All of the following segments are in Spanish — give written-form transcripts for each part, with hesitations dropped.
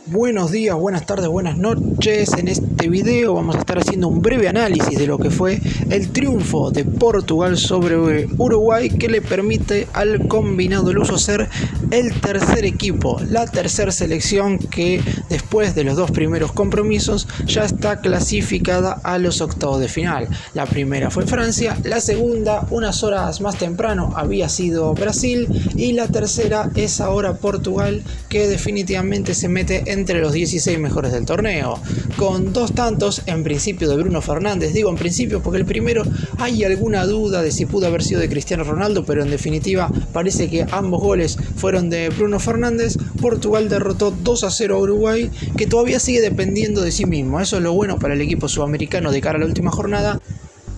Buenos días, buenas tardes, buenas noches. En este video vamos a estar haciendo un breve análisis de lo que fue el triunfo de Portugal sobre Uruguay, que le permite al combinado luso ser el tercer equipo, la tercera selección que después de los dos primeros compromisos ya está clasificada a los octavos de final. La primera fue Francia, la segunda unas horas más temprano había sido Brasil y la tercera es ahora Portugal, que definitivamente se mete entre los 16 mejores del torneo, con dos tantos en principio de Bruno Fernández. Digo en principio porque el primero hay alguna duda de si pudo haber sido de Cristiano Ronaldo, pero en definitiva parece que ambos goles fueron de Bruno Fernández. Portugal derrotó 2-0 a Uruguay, que todavía sigue dependiendo de sí mismo. Eso es lo bueno para el equipo sudamericano de cara a la última jornada.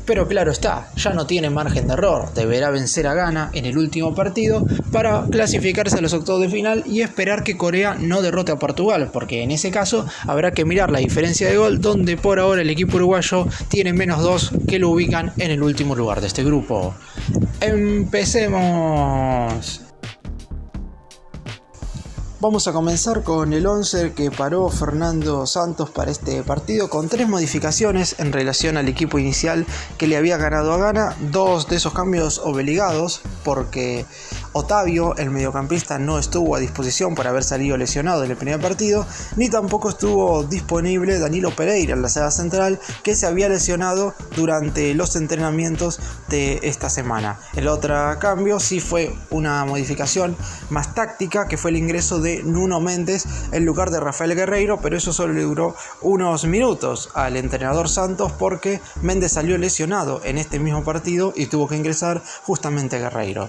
Pero claro está, ya no tiene margen de error, deberá vencer a Ghana en el último partido para clasificarse a los octavos de final y esperar que Corea no derrote a Portugal, porque en ese caso habrá que mirar la diferencia de gol, donde por ahora el equipo uruguayo tiene -2 que lo ubican en el último lugar de este grupo. Empecemos. Vamos a comenzar con el 11 que paró Fernando Santos para este partido, con 3 modificaciones en relación al equipo inicial que le había ganado a Ghana. 2 de esos cambios obligados porque Otavio, el mediocampista, no estuvo a disposición por haber salido lesionado en el primer partido, ni tampoco estuvo disponible Danilo Pereira en la saga central, que se había lesionado durante los entrenamientos de esta semana. El otro cambio sí fue una modificación más táctica, que fue el ingreso de Nuno Mendes en lugar de Rafael Guerreiro, pero eso solo le duró unos minutos al entrenador Santos porque Mendes salió lesionado en este mismo partido y tuvo que ingresar justamente Guerreiro.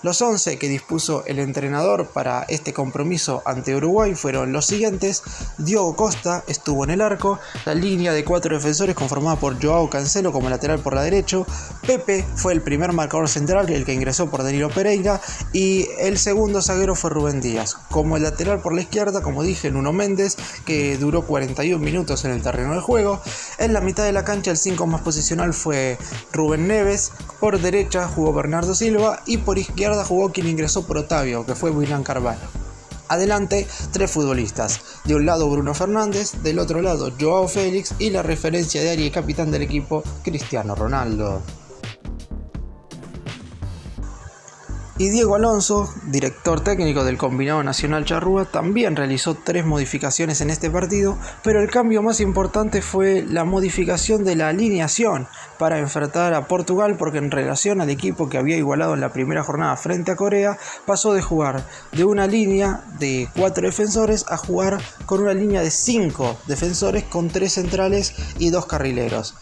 Los 11 que dispuso el entrenador para este compromiso ante Uruguay fueron los siguientes. Diogo Costa estuvo en el arco, la línea de 4 defensores conformada por Joao Cancelo como lateral por la derecha, Pepe fue el primer marcador central, el que ingresó por Danilo Pereira, y el segundo zaguero fue Rubén Díaz. Como el lateral por la izquierda, como dije, Nuno Mendes, que duró 41 minutos en el terreno de juego. En la mitad de la cancha el 5 más posicional fue Rubén Neves, por derecha jugó Bernardo Silva y por izquierda jugó quien ingresó por Otavio, que fue William Carvalho. Adelante, 3 futbolistas. De un lado Bruno Fernández, del otro lado Joao Félix y la referencia de área y capitán del equipo, Cristiano Ronaldo. Y Diego Alonso, director técnico del combinado nacional charrúa, también realizó 3 modificaciones en este partido, pero el cambio más importante fue la modificación de la alineación para enfrentar a Portugal, porque en relación al equipo que había igualado en la primera jornada frente a Corea, pasó de jugar de una línea de 4 defensores a jugar con una línea de 5 defensores con 3 centrales y 2 carrileros.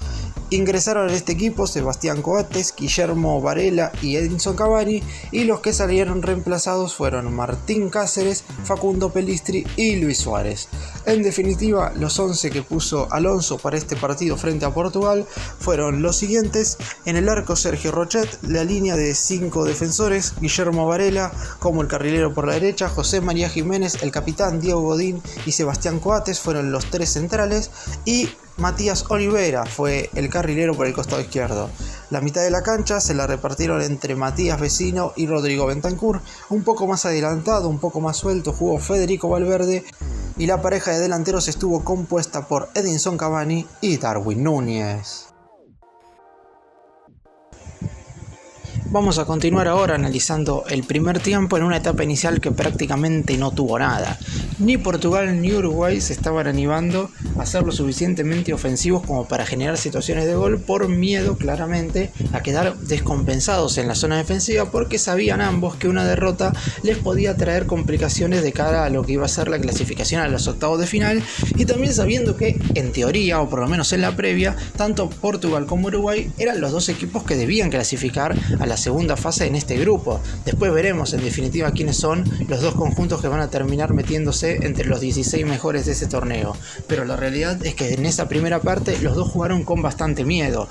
Ingresaron en este equipo Sebastián Coates, Guillermo Varela y Edinson Cavani, y los que salieron reemplazados fueron Martín Cáceres, Facundo Pelistri y Luis Suárez. En definitiva, los 11 que puso Alonso para este partido frente a Portugal fueron los siguientes. En el arco Sergio Rochet, la línea de 5 defensores, Guillermo Varela como el carrilero por la derecha, José María Jiménez, el capitán, Diego Godín y Sebastián Coates fueron los 3 centrales, y Matías Olivera fue el carrilero por el costado izquierdo. La mitad de la cancha se la repartieron entre Matías Vecino y Rodrigo Bentancur. Un poco más adelantado, un poco más suelto, jugó Federico Valverde, y la pareja de delanteros estuvo compuesta por Edinson Cavani y Darwin Núñez. Vamos a continuar ahora analizando el primer tiempo en una etapa inicial que prácticamente no tuvo nada. Ni Portugal ni Uruguay se estaban animando a ser lo suficientemente ofensivos como para generar situaciones de gol, por miedo claramente a quedar descompensados en la zona defensiva, porque sabían ambos que una derrota les podía traer complicaciones de cara a lo que iba a ser la clasificación a los octavos de final, y también sabiendo que en teoría, o por lo menos en la previa, tanto Portugal como Uruguay eran los dos equipos que debían clasificar a la segunda fase en este grupo. Después veremos en definitiva quiénes son los dos conjuntos que van a terminar metiéndose entre los 16 mejores de ese torneo, pero la realidad es que en esa primera parte los dos jugaron con bastante miedo.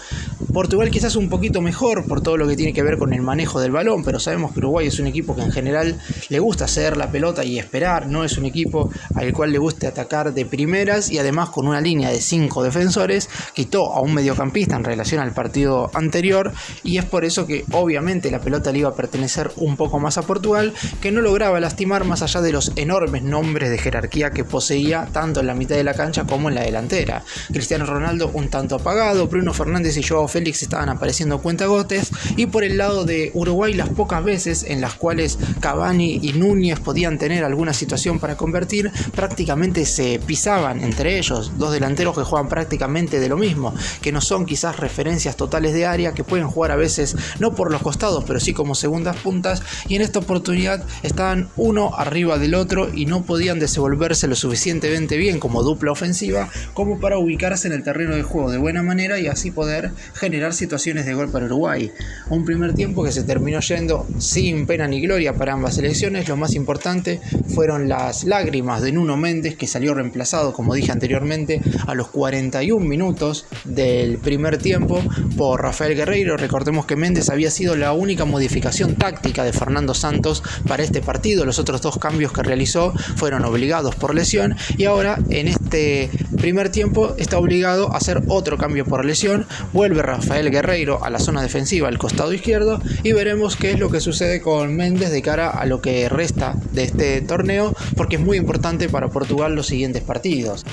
Portugal quizás un poquito mejor por todo lo que tiene que ver con el manejo del balón, pero sabemos que Uruguay es un equipo que en general le gusta ceder la pelota y esperar, no es un equipo al cual le guste atacar de primeras, y además con una línea de 5 defensores quitó a un mediocampista en relación al partido anterior, y es por eso que obviamente la pelota le iba a pertenecer un poco más a Portugal, que no lograba lastimar más allá de los enormes nombres jugadores de jerarquía que poseía tanto en la mitad de la cancha como en la delantera. Cristiano Ronaldo un tanto apagado, Bruno Fernández y Joao Félix estaban apareciendo cuentagotes, y por el lado de Uruguay las pocas veces en las cuales Cavani y Núñez podían tener alguna situación para convertir, prácticamente se pisaban entre ellos, dos delanteros que juegan prácticamente de lo mismo, que no son quizás referencias totales de área, que pueden jugar a veces no por los costados, pero sí como segundas puntas, y en esta oportunidad estaban uno arriba del otro y no podían desenvolverse lo suficientemente bien como dupla ofensiva como para ubicarse en el terreno de juego de buena manera y así poder generar situaciones de gol para Uruguay. Un primer tiempo que se terminó yendo sin pena ni gloria para ambas selecciones. Lo más importante fueron las lágrimas de Nuno Méndez, que salió reemplazado, como dije anteriormente, a los 41 minutos del primer tiempo por Rafael Guerreiro. Recordemos que Méndez había sido la única modificación táctica de Fernando Santos para este partido. Los otros dos cambios que realizó fueron obligados por lesión, y ahora en este primer tiempo está obligado a hacer otro cambio por lesión. Vuelve Rafael Guerreiro a la zona defensiva, al costado izquierdo, y veremos qué es lo que sucede con Méndez de cara a lo que resta de este torneo, porque es muy importante para Portugal los siguientes partidos.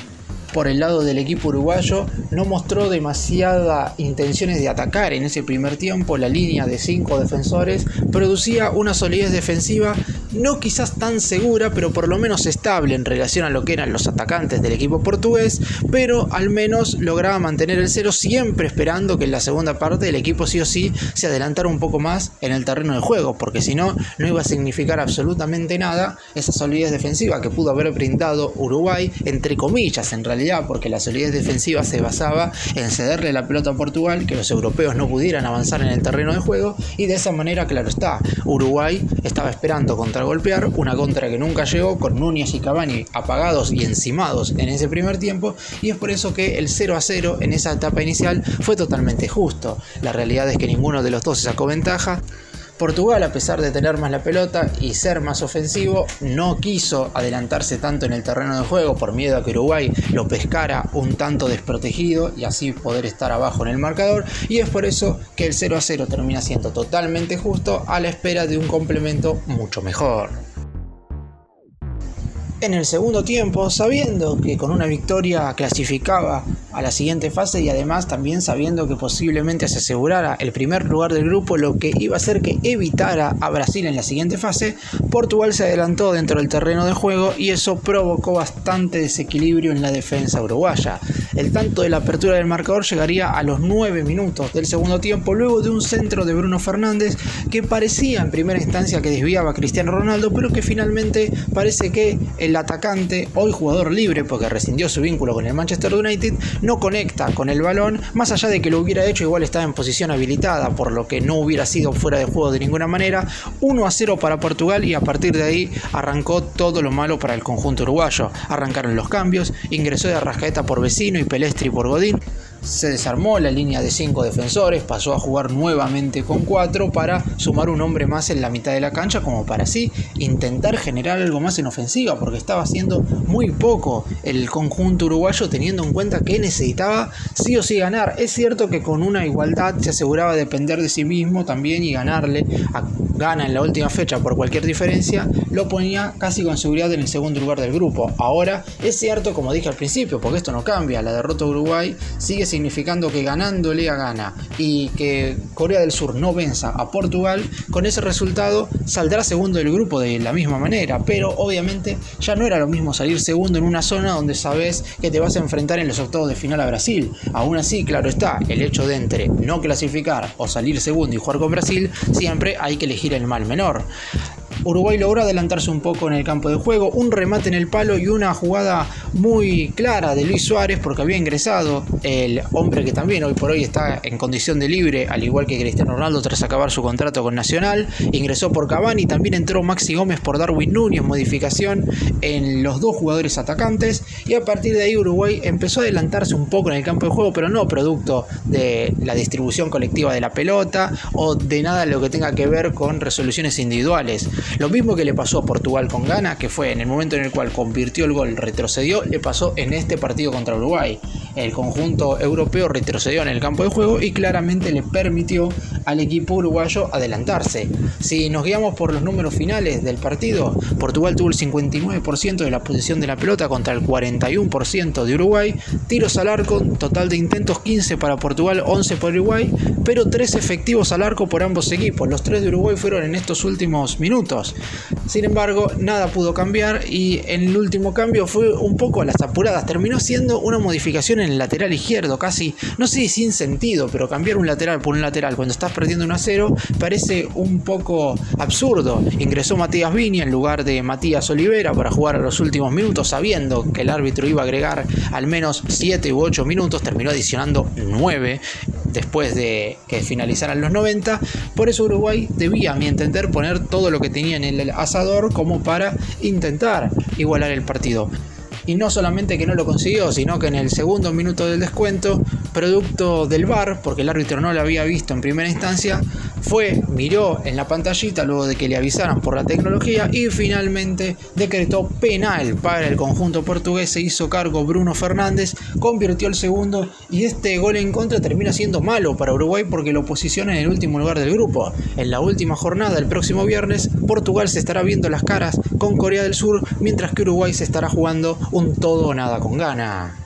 Por el lado del equipo uruguayo no mostró demasiadas intenciones de atacar en ese primer tiempo. La línea de 5 defensores producía una solidez defensiva no quizás tan segura, pero por lo menos estable en relación a lo que eran los atacantes del equipo portugués, pero al menos lograba mantener el cero, siempre esperando que en la segunda parte el equipo sí o sí se adelantara un poco más en el terreno de juego, porque si no, no iba a significar absolutamente nada esa solidez defensiva que pudo haber brindado Uruguay, entre comillas en realidad, porque la solidez defensiva se basaba en cederle la pelota a Portugal, que los europeos no pudieran avanzar en el terreno de juego, y de esa manera, claro está, Uruguay estaba esperando contragolpear, una contra que nunca llegó, con Núñez y Cavani apagados y encimados en ese primer tiempo, y es por eso que el 0-0 en esa etapa inicial fue totalmente justo. La realidad es que ninguno de los dos sacó ventaja. Portugal, a pesar de tener más la pelota y ser más ofensivo, no quiso adelantarse tanto en el terreno de juego por miedo a que Uruguay lo pescara un tanto desprotegido y así poder estar abajo en el marcador, y es por eso que el 0-0 termina siendo totalmente justo a la espera de un complemento mucho mejor. En el segundo tiempo, sabiendo que con una victoria clasificaba a la siguiente fase y además también sabiendo que posiblemente se asegurara el primer lugar del grupo, lo que iba a hacer que evitara a Brasil en la siguiente fase, Portugal se adelantó dentro del terreno de juego y eso provocó bastante desequilibrio en la defensa uruguaya. El tanto de la apertura del marcador llegaría a los 9 minutos del segundo tiempo, luego de un centro de Bruno Fernández que parecía en primera instancia que desviaba a Cristiano Ronaldo, pero que finalmente parece que el atacante, hoy jugador libre porque rescindió su vínculo con el Manchester United, no conecta con el balón. Más allá de que lo hubiera hecho, igual estaba en posición habilitada, por lo que no hubiera sido fuera de juego de ninguna manera. 1-0 para Portugal, y a partir de ahí arrancó todo lo malo para el conjunto uruguayo. Arrancaron los cambios, ingresó de Arrascaeta por Vecino y Pelestri por Godín. Se desarmó la línea de 5 defensores, pasó a jugar nuevamente con 4 para sumar un hombre más en la mitad de la cancha, como para así intentar generar algo más en ofensiva, porque estaba haciendo muy poco el conjunto uruguayo, teniendo en cuenta que necesitaba sí o sí ganar. Es cierto que con una igualdad se aseguraba depender de sí mismo también, y ganarle a Ghana en la última fecha por cualquier diferencia lo ponía casi con seguridad en el segundo lugar del grupo. Ahora es cierto, como dije al principio, porque esto no cambia, la derrota de Uruguay sigue significando que ganándole a Ghana y que Corea del Sur no venza a Portugal, con ese resultado saldrá segundo del grupo de la misma manera, pero obviamente ya no era lo mismo salir segundo en una zona donde sabes que te vas a enfrentar en los octavos de final a Brasil. Aún así, claro está, el hecho de entre no clasificar o salir segundo y jugar con Brasil, siempre hay que elegir el mal menor. Uruguay logró adelantarse un poco en el campo de juego, un remate en el palo y una jugada muy clara de Luis Suárez, porque había ingresado el hombre que también hoy por hoy está en condición de libre, al igual que Cristiano Ronaldo tras acabar su contrato con Nacional. Ingresó por Cavani, también entró Maxi Gómez por Darwin Núñez, modificación en los dos jugadores atacantes, y a partir de ahí Uruguay empezó a adelantarse un poco en el campo de juego, pero no producto de la distribución colectiva de la pelota o de nada de lo que tenga que ver con resoluciones individuales. Lo mismo que le pasó a Portugal con Ghana, que fue en el momento en el cual convirtió el gol, retrocedió, le pasó en este partido contra Uruguay. El conjunto europeo retrocedió en el campo de juego y claramente le permitió al equipo uruguayo adelantarse. Si nos guiamos por los números finales del partido, Portugal tuvo el 59% de la posesión de la pelota contra el 41% de Uruguay. Tiros al arco, total de intentos 15 para Portugal, 11 por Uruguay, pero 3 efectivos al arco por ambos equipos. Los 3 de Uruguay fueron en estos últimos minutos. Sin embargo, nada pudo cambiar y en el último cambio fue un poco a las apuradas. Terminó siendo una modificación en el lateral izquierdo, casi, no sé si sin sentido, pero cambiar un lateral por un lateral cuando estás perdiendo 1-0 parece un poco absurdo. Ingresó Matías Viña en lugar de Matías Olivera para jugar a los últimos minutos, sabiendo que el árbitro iba a agregar al menos 7 u 8 minutos, terminó adicionando 9 después de que finalizaran los 90. Por eso Uruguay debía, a mi entender, poner todo lo que tenía en el asador como para intentar igualar el partido. Y no solamente que no lo consiguió, sino que en el segundo minuto del descuento, producto del VAR, porque el árbitro no lo había visto en primera instancia, miró en la pantallita luego de que le avisaran por la tecnología y finalmente decretó penal para el conjunto portugués. Se hizo cargo Bruno Fernández, convirtió el segundo y este gol en contra termina siendo malo para Uruguay porque lo posiciona en el último lugar del grupo. En la última jornada, el próximo viernes, Portugal se estará viendo las caras con Corea del Sur, mientras que Uruguay se estará jugando un todo o nada con Ghana.